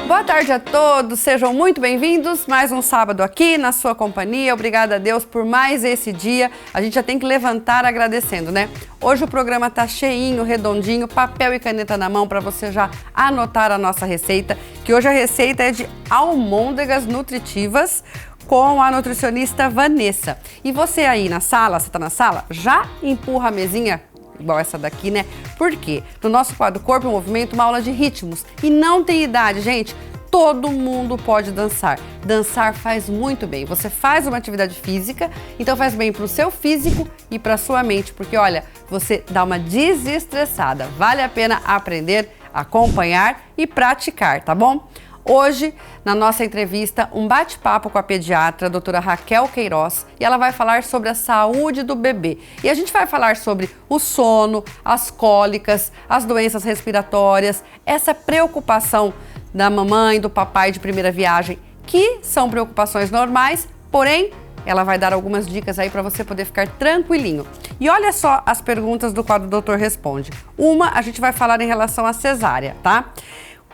Boa tarde a todos, sejam muito bem-vindos. Mais um sábado aqui na sua companhia. Obrigada a Deus por mais esse dia. A gente já tem que levantar agradecendo, né? Hoje o programa tá cheinho, redondinho, papel e caneta na mão para você já anotar a nossa receita, que hoje a receita é de almôndegas nutritivas com a nutricionista Vanessa. E você aí na sala, você tá na sala? Já empurra a mesinha igual essa daqui, né? Por quê? No nosso quadro Corpo em Movimento, uma aula de ritmos. E não tem idade, gente. Todo mundo pode dançar. Dançar faz muito bem. Você faz uma atividade física, então faz bem para o seu físico e para a sua mente, porque olha, você dá uma desestressada. Vale a pena aprender, acompanhar e praticar, tá bom? Hoje, na nossa entrevista, um bate-papo com a pediatra, a doutora Raquel Queiroz, e ela vai falar sobre a saúde do bebê. E a gente vai falar sobre o sono, as cólicas, as doenças respiratórias, essa preocupação da mamãe e do papai de primeira viagem, que são preocupações normais, porém, ela vai dar algumas dicas aí para você poder ficar tranquilinho. E olha só as perguntas do quadro Doutor Responde. Uma, a gente vai falar em relação à cesárea, tá?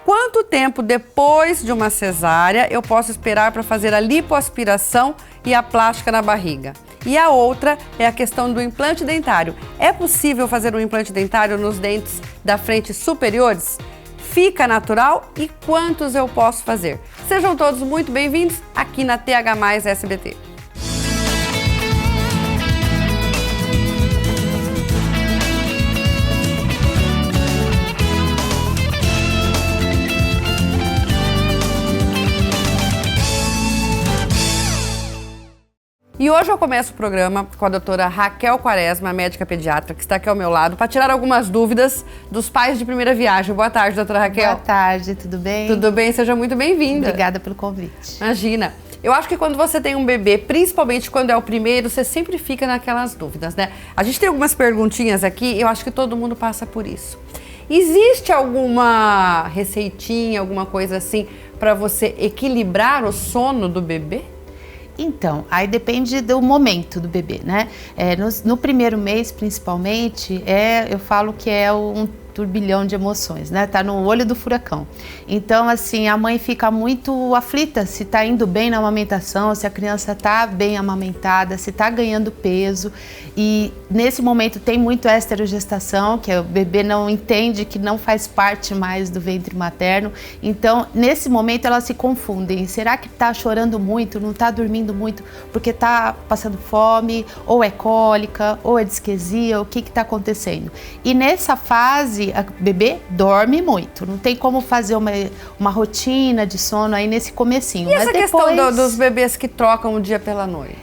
Quanto tempo depois de uma cesárea eu posso esperar para fazer a lipoaspiração e a plástica na barriga? E a outra é a questão do implante dentário. É possível fazer um implante dentário nos dentes da frente superiores? Fica natural? E quantos eu posso fazer? Sejam todos muito bem-vindos aqui na TH+ SBT. E hoje eu começo o programa com a doutora Raquel Quaresma, médica pediatra, que está aqui ao meu lado, para tirar algumas dúvidas dos pais de primeira viagem. Boa tarde, doutora Raquel. Boa tarde, tudo bem? Tudo bem, seja muito bem-vinda. Obrigada pelo convite. Imagina. Eu acho que quando você tem um bebê, principalmente quando é o primeiro, você sempre fica naquelas dúvidas, né? A gente tem algumas perguntinhas aqui, eu acho que todo mundo passa por isso. Existe alguma receitinha, alguma coisa assim, para você equilibrar o sono do bebê? Então, aí depende do momento do bebê, né? No primeiro mês, principalmente, eu falo que é um turbilhão de emoções, né? Tá no olho do furacão. Então, assim, a mãe fica muito aflita se tá indo bem na amamentação, se a criança tá bem amamentada, se tá ganhando peso. E nesse momento tem muito esterogestação, que o bebê não entende que não faz parte mais do ventre materno. Então, nesse momento elas se confundem. Será que tá chorando muito, não tá dormindo muito porque tá passando fome, ou é cólica, ou é disquesia, o que tá acontecendo? E nessa fase, a bebê dorme muito, não tem como fazer uma rotina de sono aí nesse comecinho. E essa questão dos bebês que trocam o dia pela noite?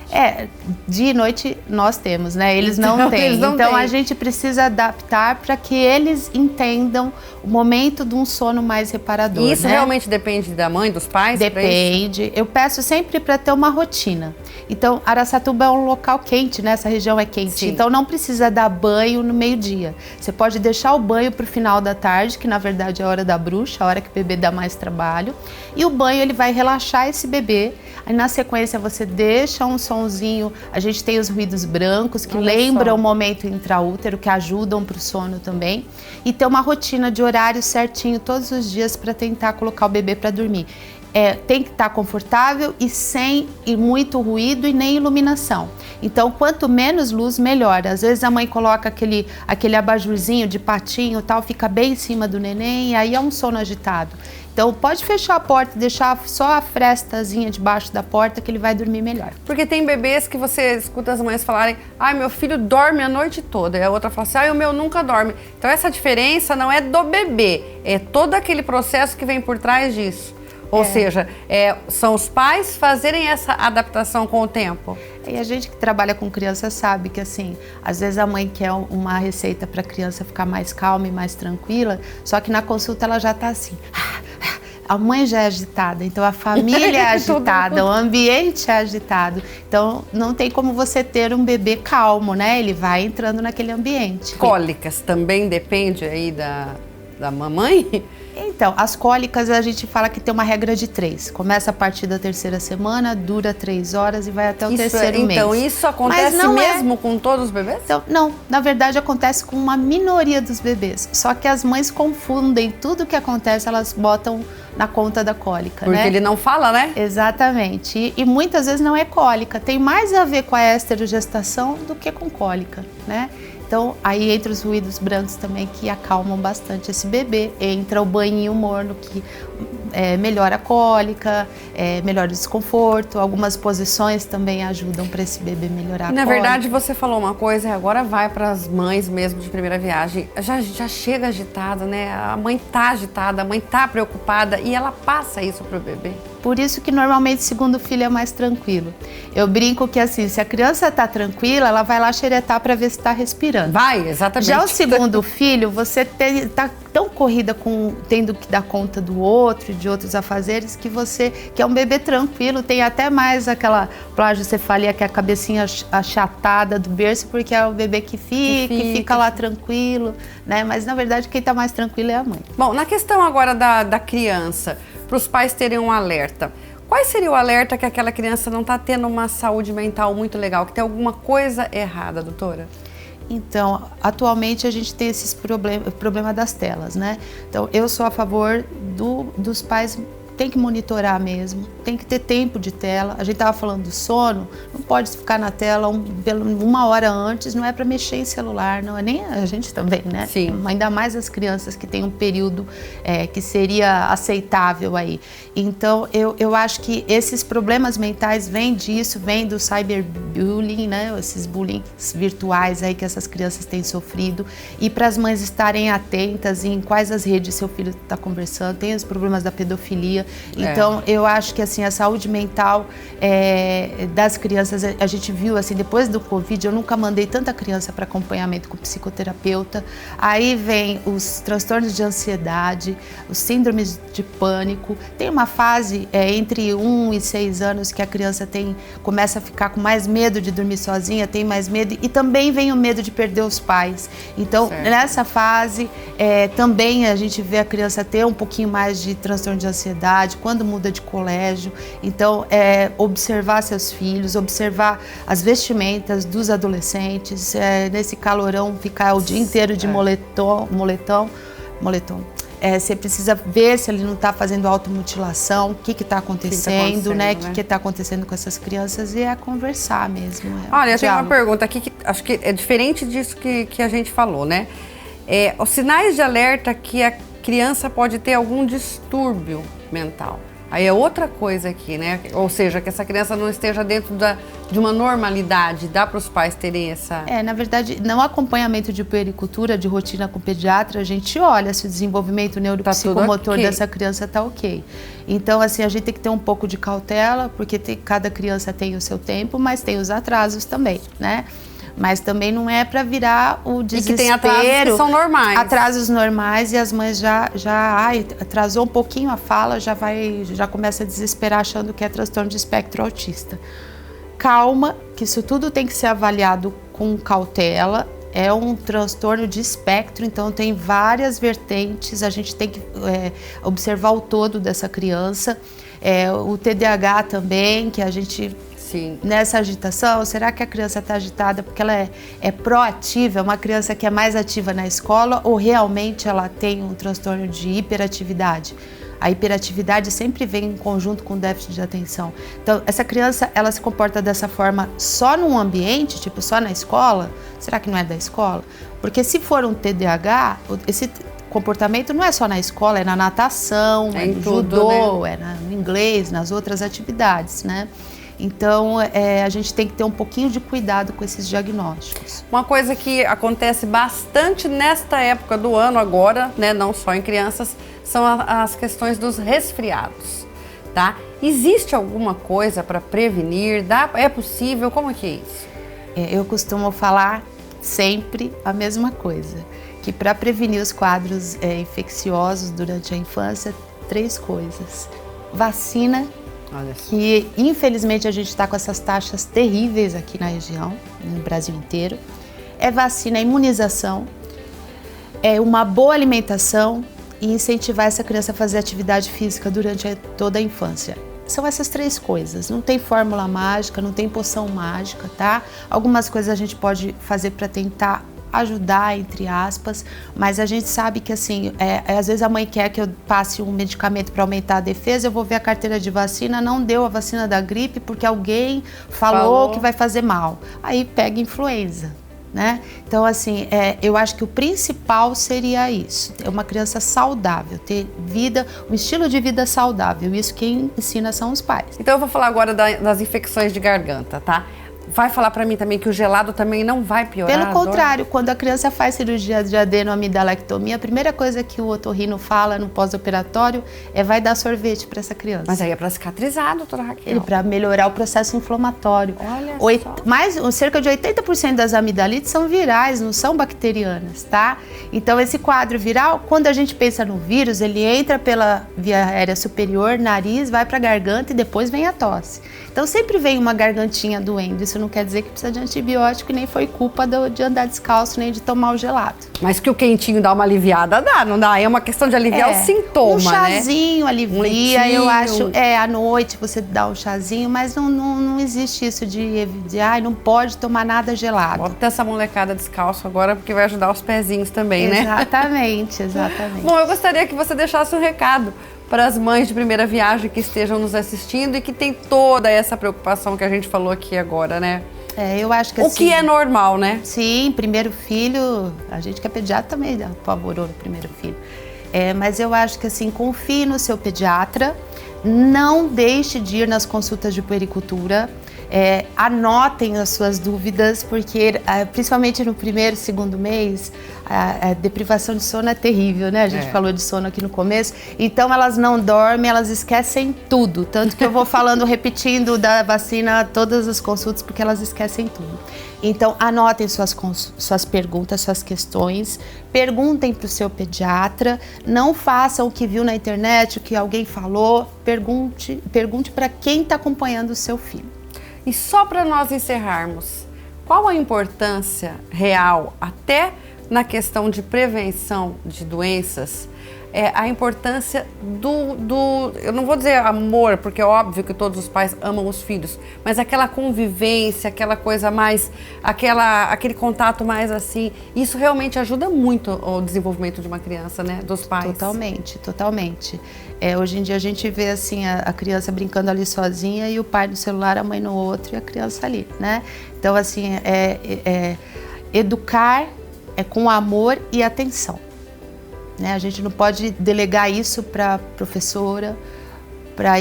Dia e noite nós temos, né? Eles não têm. Eles não então têm. A gente precisa adaptar para que eles entendam o momento de um sono mais reparador. E isso, né? Realmente depende da mãe, dos pais? Depende. Eu peço sempre para ter uma rotina. Então, Araçatuba é um local quente, né? Essa região é quente. Sim. Então, não precisa dar banho no meio-dia. Você pode deixar o banho para o final da tarde, que na verdade é a hora da bruxa, a hora que o bebê dá mais trabalho. E o banho, ele vai relaxar esse bebê. Aí, na sequência, você deixa um sonzinho. A gente tem os ruídos brancos, que lembram o momento intraútero, que ajudam para o sono também. E ter uma rotina de horário certinho todos os dias para tentar colocar o bebê para dormir. Tem que estar confortável e sem muito ruído e nem iluminação. Então, quanto menos luz, melhor. Às vezes a mãe coloca aquele abajurzinho de patinho, tal, fica bem em cima do neném e aí é um sono agitado. Então, pode fechar a porta, deixar só a frestazinha debaixo da porta que ele vai dormir melhor. Porque tem bebês que você escuta as mães falarem: ai, meu filho dorme a noite toda. E a outra fala assim: ai, o meu nunca dorme. Então, essa diferença não é do bebê, é todo aquele processo que vem por trás disso. Ou seja, são os pais fazerem essa adaptação com o tempo. E a gente que trabalha com criança sabe que, assim, às vezes a mãe quer uma receita para a criança ficar mais calma e mais tranquila, só que na consulta ela já está assim. A mãe já é agitada, então a família é agitada, o ambiente é agitado. Então não tem como você ter um bebê calmo, né? Ele vai entrando naquele ambiente. Cólicas também depende aí da mamãe? Então, as cólicas a gente fala que tem uma regra de 3. Começa a partir da 3ª semana, dura 3 horas e vai até o 3º mês. Então, isso acontece mesmo com todos os bebês? Então, não, na verdade acontece com uma minoria dos bebês. Só que as mães confundem tudo que acontece, elas botam na conta da cólica, Porque né? ele não fala, né? Exatamente. E muitas vezes não é cólica, tem mais a ver com a esterogestação do que com cólica, né? Então, aí entra os ruídos brancos também que acalmam bastante esse bebê. Entra o banhinho morno que melhora a cólica, melhora o desconforto. Algumas posições também ajudam para esse bebê melhorar a cólica. Na verdade, você falou uma coisa e agora vai para as mães mesmo de primeira viagem. Já chega agitada, né? A mãe tá agitada, a mãe tá preocupada e ela passa isso pro bebê. Por isso que normalmente o segundo filho é mais tranquilo. Eu brinco que assim, se a criança está tranquila, ela vai lá xeretar para ver se está respirando. Vai, exatamente. Já o segundo filho, você está tão corrida com tendo que dar conta do outro e de outros afazeres que é um bebê tranquilo, tem até mais aquela plagiocefalia, que é a cabecinha achatada do berço, porque é o bebê que fica lá tranquilo, né? Mas na verdade quem está mais tranquilo é a mãe. Bom, na questão agora da criança, para os pais terem um alerta. Qual seria o alerta que aquela criança não está tendo uma saúde mental muito legal, que tem alguma coisa errada, doutora? Então, atualmente a gente tem esses problema das telas, né? Então, eu sou a favor dos pais, tem que monitorar mesmo, tem que ter tempo de tela. A gente estava falando do sono, não pode ficar na tela uma hora antes, não é para mexer em celular, não é nem a gente também, né? Sim. Ainda mais as crianças que têm um período que seria aceitável aí. Então, eu acho que esses problemas mentais vêm disso, vêm do cyberbullying, né? Esses bullying virtuais aí que essas crianças têm sofrido. E para as mães estarem atentas em quais as redes seu filho está conversando, tem os problemas da pedofilia. Então, eu acho que assim, a saúde mental das crianças, a gente viu assim, depois do Covid, eu nunca mandei tanta criança para acompanhamento com psicoterapeuta. Aí vem os transtornos de ansiedade, os síndromes de pânico. Tem uma fase entre 1 e 6 anos que a criança começa a ficar com mais medo de dormir sozinha, tem mais medo, e também vem o medo de perder os pais. Então, nessa fase, também a gente vê a criança ter um pouquinho mais de transtorno de ansiedade, quando muda de colégio. Então, observar seus filhos, observar as vestimentas dos adolescentes, nesse calorão, ficar o dia inteiro de moletom. Você precisa ver se ele não está fazendo automutilação, o que está acontecendo, né? O que está acontecendo com essas crianças, e conversar mesmo. Olha, eu tenho uma pergunta aqui que acho que é diferente disso que a gente falou, né? Os sinais de alerta que a criança pode ter algum distúrbio mental. Aí é outra coisa aqui, né? Ou seja, que essa criança não esteja dentro de uma normalidade. Dá para os pais terem essa... Na verdade, no acompanhamento de puericultura, de rotina com pediatra, a gente olha se o desenvolvimento neuropsicomotor dessa criança está ok. Então, assim, a gente tem que ter um pouco de cautela, porque cada criança tem o seu tempo, mas tem os atrasos também, né? Mas também não é para virar o desespero. E que tem atrasos que são normais. Atrasos normais, e as mães já atrasou um pouquinho a fala, já começa a desesperar achando que é transtorno de espectro autista. Calma, que isso tudo tem que ser avaliado com cautela. É um transtorno de espectro, então tem várias vertentes, a gente tem que observar o todo dessa criança. O TDAH também, que a gente... Sim. Nessa agitação, será que a criança está agitada porque ela é proativa, é uma criança que é mais ativa na escola, ou realmente ela tem um transtorno de hiperatividade? A hiperatividade sempre vem em conjunto com o déficit de atenção. Então, essa criança, ela se comporta dessa forma só num ambiente, tipo só na escola? Será que não é da escola? Porque se for um TDAH, esse comportamento não é só na escola, é na natação, é no judô, né? No inglês, nas outras atividades, né? Então, a gente tem que ter um pouquinho de cuidado com esses diagnósticos. Uma coisa que acontece bastante nesta época do ano agora, né, não só em crianças, são as questões dos resfriados, tá? Existe alguma coisa para prevenir? É possível? Como que é isso? Eu costumo falar sempre a mesma coisa, que para prevenir os quadros infecciosos durante a infância, 3 coisas. Vacina, que infelizmente a gente está com essas taxas terríveis aqui na região, no Brasil inteiro. Vacina, imunização, uma boa alimentação e incentivar essa criança a fazer atividade física durante toda a infância. São essas 3 coisas, não tem fórmula mágica, não tem poção mágica, tá? Algumas coisas a gente pode fazer para tentar ajudar, entre aspas, mas a gente sabe que assim, às vezes a mãe quer que eu passe um medicamento para aumentar a defesa, eu vou ver a carteira de vacina, não deu a vacina da gripe porque alguém falou que vai fazer mal. Aí pega influenza. Né? Então, assim, eu acho que o principal seria isso, ter uma criança saudável, ter um estilo de vida saudável. Isso quem ensina são os pais. Então eu vou falar agora das infecções de garganta, tá? Vai falar pra mim também que o gelado também não vai piorar? Pelo contrário, quando a criança faz cirurgia de adenoamidalectomia, a primeira coisa que o otorrino fala no pós-operatório vai dar sorvete para essa criança. Mas aí é para cicatrizar, doutora Raquel. Para melhorar o processo inflamatório. Olha só. Cerca de 80% das amidalites são virais, não são bacterianas, tá? Então esse quadro viral, quando a gente pensa no vírus, ele entra pela via aérea superior, nariz, vai para a garganta e depois vem a tosse. Então sempre vem uma gargantinha doendo. Isso não quer dizer que precisa de antibiótico e nem foi culpa de andar descalço nem de tomar o gelado. Mas que o quentinho dá uma aliviada, dá, não dá? É uma questão de aliviar o sintoma, um chazinho, né? Alivia, eu acho. À noite você dá um chazinho, mas não existe isso de não pode tomar nada gelado. Bota essa molecada descalço agora, porque vai ajudar os pezinhos também, né? Exatamente. Bom, eu gostaria que você deixasse um recado para as mães de primeira viagem que estejam nos assistindo e que tem toda essa preocupação que a gente falou aqui agora, né? Eu acho que o que é normal, né? Sim, primeiro filho, a gente que é pediatra também apavorou no primeiro filho. Mas eu acho que assim, confie no seu pediatra, não deixe de ir nas consultas de puericultura, anotem as suas dúvidas, porque principalmente no primeiro, segundo mês, a deprivação de sono é terrível, né? A gente falou de sono aqui no começo. Então elas não dormem, elas esquecem tudo. Tanto que eu vou falando, repetindo da vacina todas as consultas, porque elas esquecem tudo. Então anotem suas perguntas, suas questões, perguntem para o seu pediatra, não façam o que viu na internet, o que alguém falou, pergunte para quem está acompanhando o seu filho. E só para nós encerrarmos, qual a importância real, até na questão de prevenção de doenças, a importância eu não vou dizer amor, porque é óbvio que todos os pais amam os filhos, mas aquela convivência, aquela coisa mais, aquele contato mais assim, isso realmente ajuda muito o desenvolvimento de uma criança, né, dos pais. Totalmente. Hoje em dia a gente vê assim a criança brincando ali sozinha e o pai no celular, a mãe no outro e a criança ali, né? Então assim, educar com amor e atenção. Né? A gente não pode delegar isso para professora, para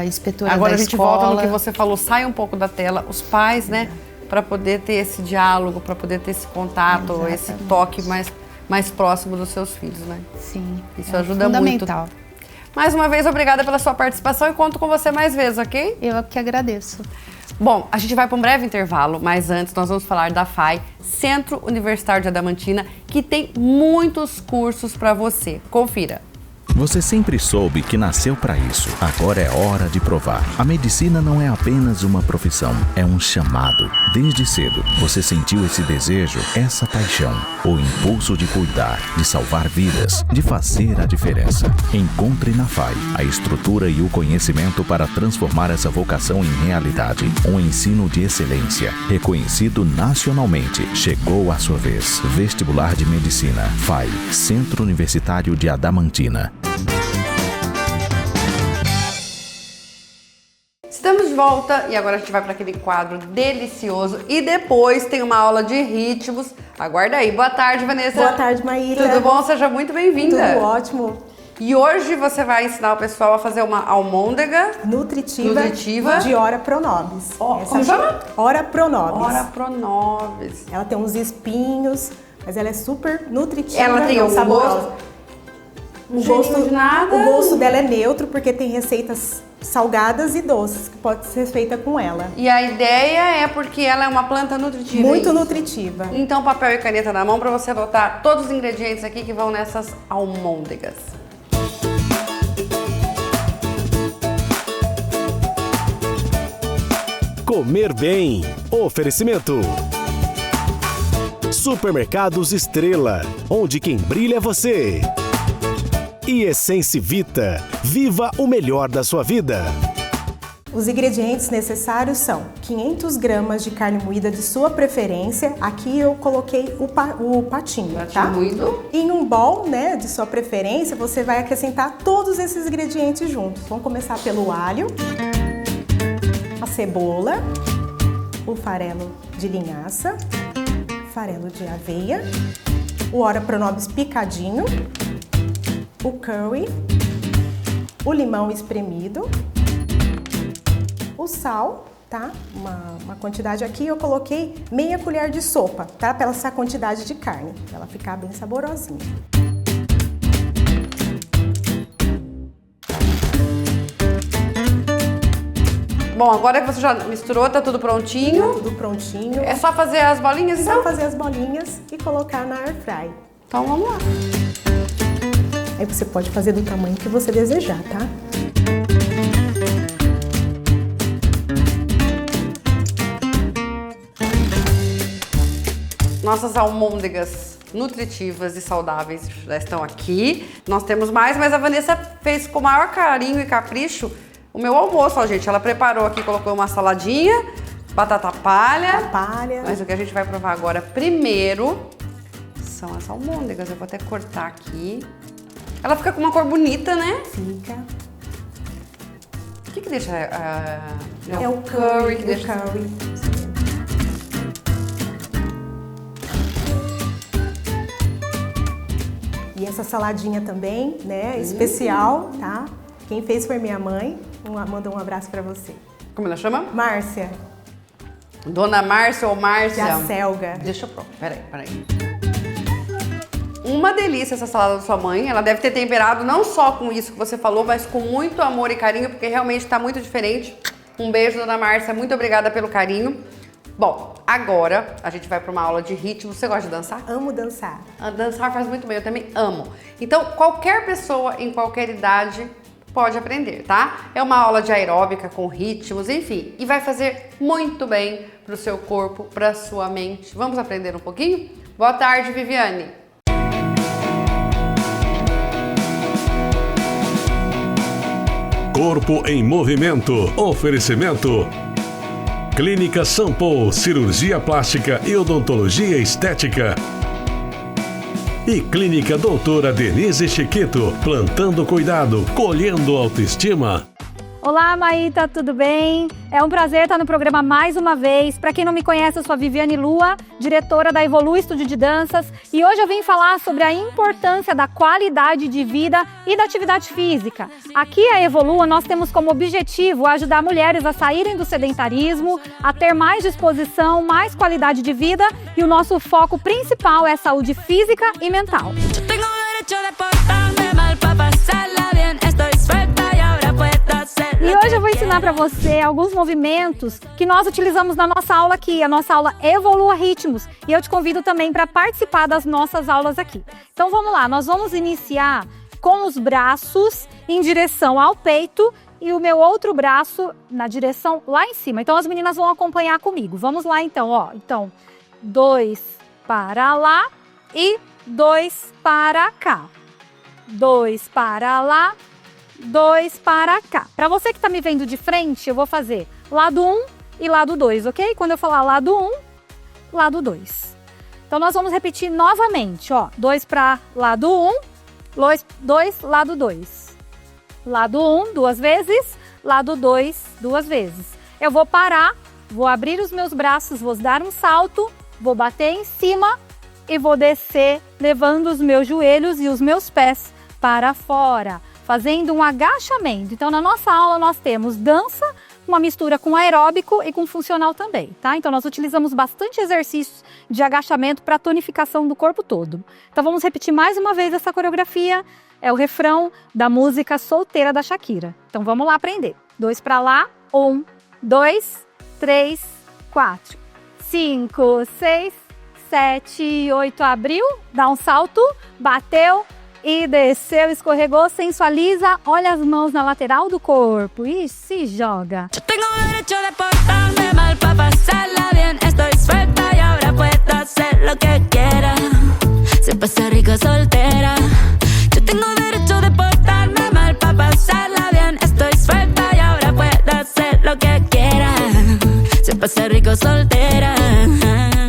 inspetora da escola. Agora a gente volta no que você falou, sai um pouco da tela, os pais, né? Para poder ter esse diálogo, para poder ter esse contato, esse toque mais próximo dos seus filhos, né? Sim. Isso ajuda fundamental. Muito. Mais uma vez, obrigada pela sua participação e conto com você mais vezes, ok? Eu que agradeço. Bom, a gente vai para um breve intervalo, mas antes nós vamos falar da FAI, Centro Universitário de Adamantina, que tem muitos cursos para você. Confira. Você sempre soube que nasceu para isso. Agora é hora de provar. A medicina não é apenas uma profissão, é um chamado. Desde cedo, você sentiu esse desejo, essa paixão, o impulso de cuidar, de salvar vidas, de fazer a diferença. Encontre na FAI a estrutura e o conhecimento para transformar essa vocação em realidade. Um ensino de excelência, reconhecido nacionalmente. Chegou a sua vez. Vestibular de Medicina. FAI, Centro Universitário de Adamantina. Estamos de volta e agora a gente vai para aquele quadro delicioso e depois tem uma aula de ritmos. Aguarda aí. Boa tarde, Vanessa. Boa tarde, Maíra. Tudo bom? Seja muito bem-vinda. Tudo ótimo. E hoje você vai ensinar o pessoal a fazer uma almôndega nutritiva de Ora Pro Nobis. Como chama? Ora Pro Nobis. Ora Pro Nobis. Ela tem uns espinhos, mas ela é super nutritiva. Ela tem um saborosa. O gosto dela é neutro, porque tem receitas salgadas e doces que pode ser feita com ela. E a ideia é porque ela é uma planta nutritiva. Muito nutritiva. Então, papel e caneta na mão para você anotar todos os ingredientes aqui que vão nessas almôndegas. Comer bem. Oferecimento. Supermercados Estrela, onde quem brilha é você. E Essence Vita, viva o melhor da sua vida. Os ingredientes necessários são 500 gramas de carne moída de sua preferência. Aqui eu coloquei o patinho, tá? Moído. Em um bowl, né, de sua preferência, você vai acrescentar todos esses ingredientes juntos. Vamos começar pelo alho, a cebola, o farelo de linhaça, farelo de aveia, o ora pronobis picadinho, o curry, o limão espremido, o sal, tá? Uma quantidade aqui, eu coloquei meia colher de sopa, tá? Pela essa quantidade de carne, pra ela ficar bem saborosinha. Bom, agora que você já misturou, tá tudo prontinho. Tudo prontinho. É só fazer as bolinhas, então? Só fazer as bolinhas e colocar na air fry. Então vamos lá. Aí você pode fazer do tamanho que você desejar, tá? Nossas almôndegas nutritivas e saudáveis já estão aqui. Nós temos mais, mas a Vanessa fez com o maior carinho e capricho o meu almoço, ó, gente. Ela preparou aqui, colocou uma saladinha, batata palha. Mas o que a gente vai provar agora primeiro são as almôndegas. Eu vou até cortar aqui. Ela fica com uma cor bonita, né? Fica. O que deixa... É o curry que deixa... E essa saladinha também, né, especial, tá? Quem fez foi minha mãe. Manda um abraço pra você. Como ela chama? Márcia. Dona Márcia ou Márcia? Jacelga. Deixa eu provar. Peraí. Uma delícia essa salada da sua mãe. Ela deve ter temperado não só com isso que você falou, mas com muito amor e carinho, porque realmente tá muito diferente. Um beijo, Dona Márcia. Muito obrigada pelo carinho. Bom, agora a gente vai para uma aula de ritmo. Você gosta de dançar? Amo dançar. Dançar faz muito bem, eu também amo. Então, qualquer pessoa em qualquer idade pode aprender, tá? É uma aula de aeróbica com ritmos, enfim, e vai fazer muito bem pro seu corpo, pra sua mente. Vamos aprender um pouquinho? Boa tarde, Viviane. Corpo em Movimento. Oferecimento. Clínica Sampo, cirurgia plástica e odontologia estética. E Clínica Doutora Denise Chiquito, plantando cuidado, colhendo autoestima. Olá, Maíta, tudo bem? É um prazer estar no programa mais uma vez. Para quem não me conhece, eu sou a Viviane Lua, diretora da Evolu Estúdio de Danças, e hoje eu vim falar sobre a importância da qualidade de vida e da atividade física. Aqui a Evolu, nós temos como objetivo ajudar mulheres a saírem do sedentarismo, a ter mais disposição, mais qualidade de vida, e o nosso foco principal é saúde física e mental. E hoje eu vou ensinar para você alguns movimentos que nós utilizamos na nossa aula aqui, a nossa aula Evolua Ritmos. E eu te convido também para participar das nossas aulas aqui. Então vamos lá, nós vamos iniciar com os braços em direção ao peito e o meu outro braço na direção lá em cima. Então as meninas vão acompanhar comigo. Vamos lá então, ó. Então, 2 para lá e 2 para cá. 2 para lá, 2 para cá. Para você que está me vendo de frente, eu vou fazer lado 1 e lado 2, ok? Quando eu falar lado 1, lado 2. Então nós vamos repetir novamente, ó. 2 para lado 1, 2, lado 2. Lado 1, 2 vezes, lado 2, 2 vezes. Eu vou parar, vou abrir os meus braços, vou dar um salto, vou bater em cima e vou descer, levando os meus joelhos e os meus pés para fora, fazendo um agachamento. Então, na nossa aula, nós temos dança, uma mistura com aeróbico e com funcional também, tá? Então, nós utilizamos bastante exercícios de agachamento para tonificação do corpo todo. Então, vamos repetir mais uma vez essa coreografia. É o refrão da música Solteira da Shakira. Então, vamos lá aprender. 2 para lá. 1, 2, 3, 4, 5, 6, 7, 8. Abriu, dá um salto, bateu e desceu, escorregou, sensualiza. Olha as mãos na lateral do corpo e se joga. Eu tenho o derecho de portarme mal para pasarla bien. Estoy suelta y ahora puedo hacer lo que quiera. Se pasa rico soltera. Yo tengo o derecho de portarme mal para pasarla bien. Estoy suelta y ahora puedo hacer lo pasa rico soltera.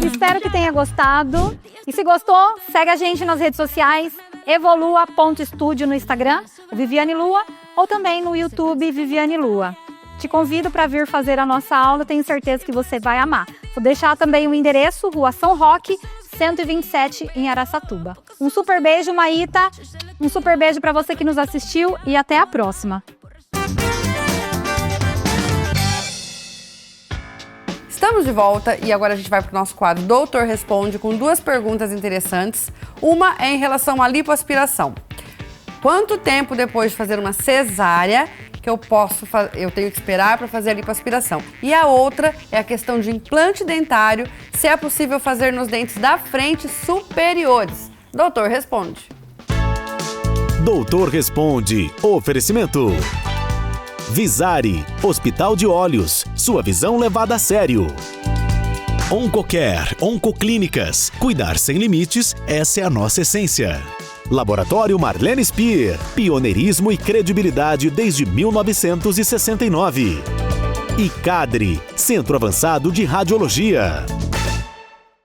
Espero que tenha gostado. E se gostou, segue a gente nas redes sociais, evolua.studio no Instagram, Viviane Lua, ou também no YouTube Viviane Lua. Te convido para vir fazer a nossa aula, tenho certeza que você vai amar. Vou deixar também o endereço, Rua São Roque, 127, em Araçatuba. Um super beijo, Maíta. Um super beijo para você que nos assistiu e até a próxima. Estamos de volta e agora a gente vai para o nosso quadro Doutor Responde com duas perguntas interessantes. Uma é em relação à lipoaspiração. Quanto tempo depois de fazer uma cesárea que eu tenho que esperar para fazer a lipoaspiração? E a outra é a questão de implante dentário, se é possível fazer nos dentes da frente superiores. Doutor Responde. Doutor Responde. Oferecimento. Visari, Hospital de Olhos, sua visão levada a sério. Oncocare, Oncoclínicas, cuidar sem limites, essa é a nossa essência. Laboratório Marlene Spier, pioneirismo e credibilidade desde 1969. E Cadre, Centro Avançado de Radiologia.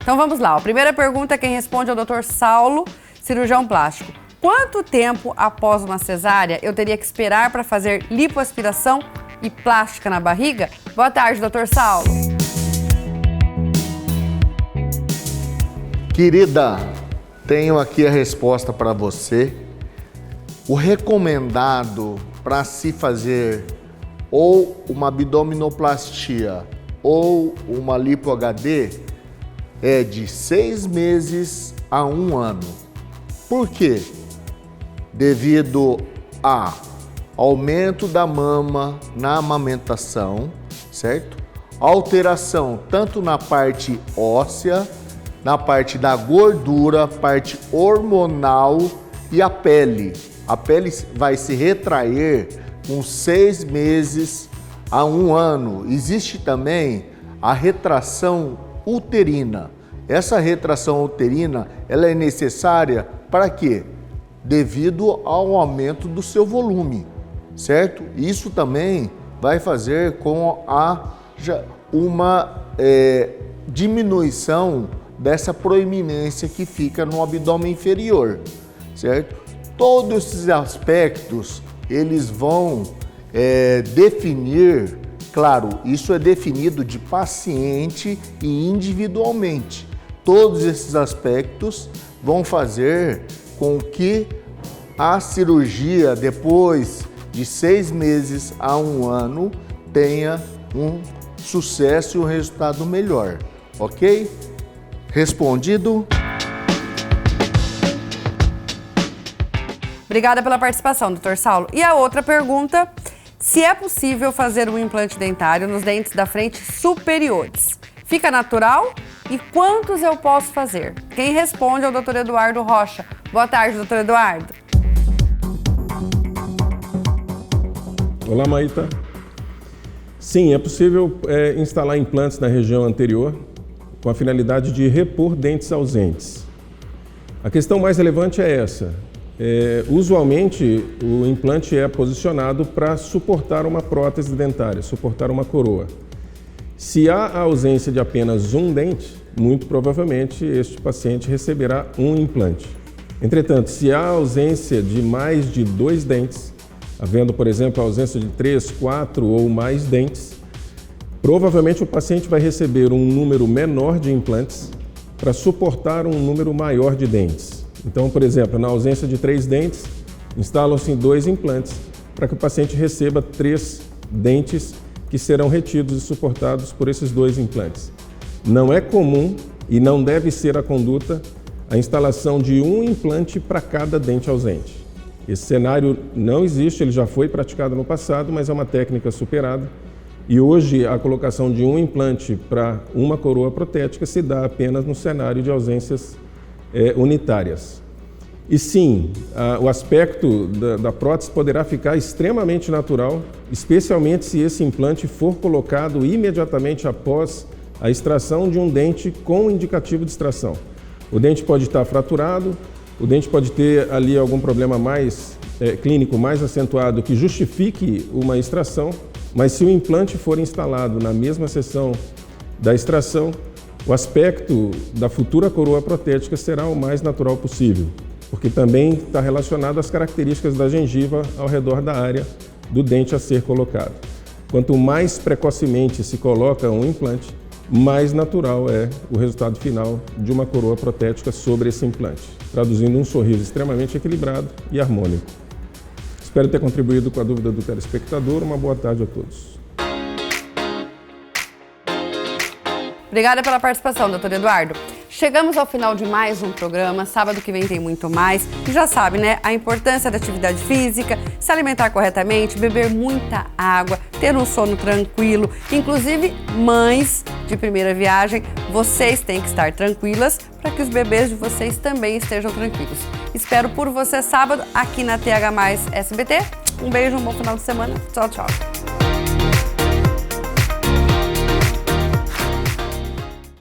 Então vamos lá, a primeira pergunta quem responde é o Dr. Saulo, cirurgião plástico. Quanto tempo após uma cesárea eu teria que esperar para fazer lipoaspiração e plástica na barriga? Boa tarde, Dr. Saulo. Querida, tenho aqui a resposta para você. O recomendado para se fazer ou uma abdominoplastia ou uma lipo HD é de 6 meses a 1 ano. Por quê? Devido a aumento da mama na amamentação, certo? Alteração tanto na parte óssea, na parte da gordura, parte hormonal e a pele. A pele vai se retrair com 6 meses a 1 ano. Existe também a retração uterina. Essa retração uterina, ela é necessária para quê? Devido ao aumento do seu volume, certo? Isso também vai fazer com uma diminuição dessa proeminência que fica no abdômen inferior, certo? Todos esses aspectos, eles vão definir, claro, isso é definido de paciente e individualmente. Todos esses aspectos vão fazer com que a cirurgia, depois de 6 meses a 1 ano, tenha um sucesso e um resultado melhor, ok? Respondido? Obrigada pela participação, Dr. Saulo. E a outra pergunta, se é possível fazer um implante dentário nos dentes da frente superiores? Fica natural? E quantos eu posso fazer? Quem responde é o Dr. Eduardo Rocha. Boa tarde, Dr. Eduardo. Olá, Maíta. Sim, é possível instalar implantes na região anterior com a finalidade de repor dentes ausentes. A questão mais relevante é essa. Usualmente, o implante é posicionado para suportar uma prótese dentária, suportar uma coroa. Se há a ausência de apenas um dente, muito provavelmente este paciente receberá um implante. Entretanto, se há ausência de mais de 2 dentes, havendo, por exemplo, a ausência de 3, 4 ou mais dentes, provavelmente o paciente vai receber um número menor de implantes para suportar um número maior de dentes. Então, por exemplo, na ausência de 3 dentes, instalam-se 2 implantes para que o paciente receba 3 dentes que serão retidos e suportados por esses 2 implantes. Não é comum e não deve ser a conduta a instalação de um implante para cada dente ausente. Esse cenário não existe, ele já foi praticado no passado, mas é uma técnica superada. E hoje a colocação de um implante para uma coroa protética se dá apenas no cenário de ausências unitárias. E sim, o aspecto da prótese poderá ficar extremamente natural, especialmente se esse implante for colocado imediatamente após a extração de um dente com indicativo de extração. O dente pode estar fraturado, o dente pode ter ali algum problema mais clínico mais acentuado que justifique uma extração, mas se o implante for instalado na mesma sessão da extração, o aspecto da futura coroa protética será o mais natural possível, porque também está relacionado às características da gengiva ao redor da área do dente a ser colocado. Quanto mais precocemente se coloca um implante, mais natural é o resultado final de uma coroa protética sobre esse implante, traduzindo um sorriso extremamente equilibrado e harmônico. Espero ter contribuído com a dúvida do telespectador. Uma boa tarde a todos. Obrigada pela participação, doutor Eduardo. Chegamos ao final de mais um programa. Sábado que vem tem muito mais. E já sabe, né? A importância da atividade física, se alimentar corretamente, beber muita água, ter um sono tranquilo. Inclusive, mães de primeira viagem, vocês têm que estar tranquilas para que os bebês de vocês também estejam tranquilos. Espero por você sábado aqui na TH+ SBT. Um beijo, um bom final de semana. Tchau, tchau.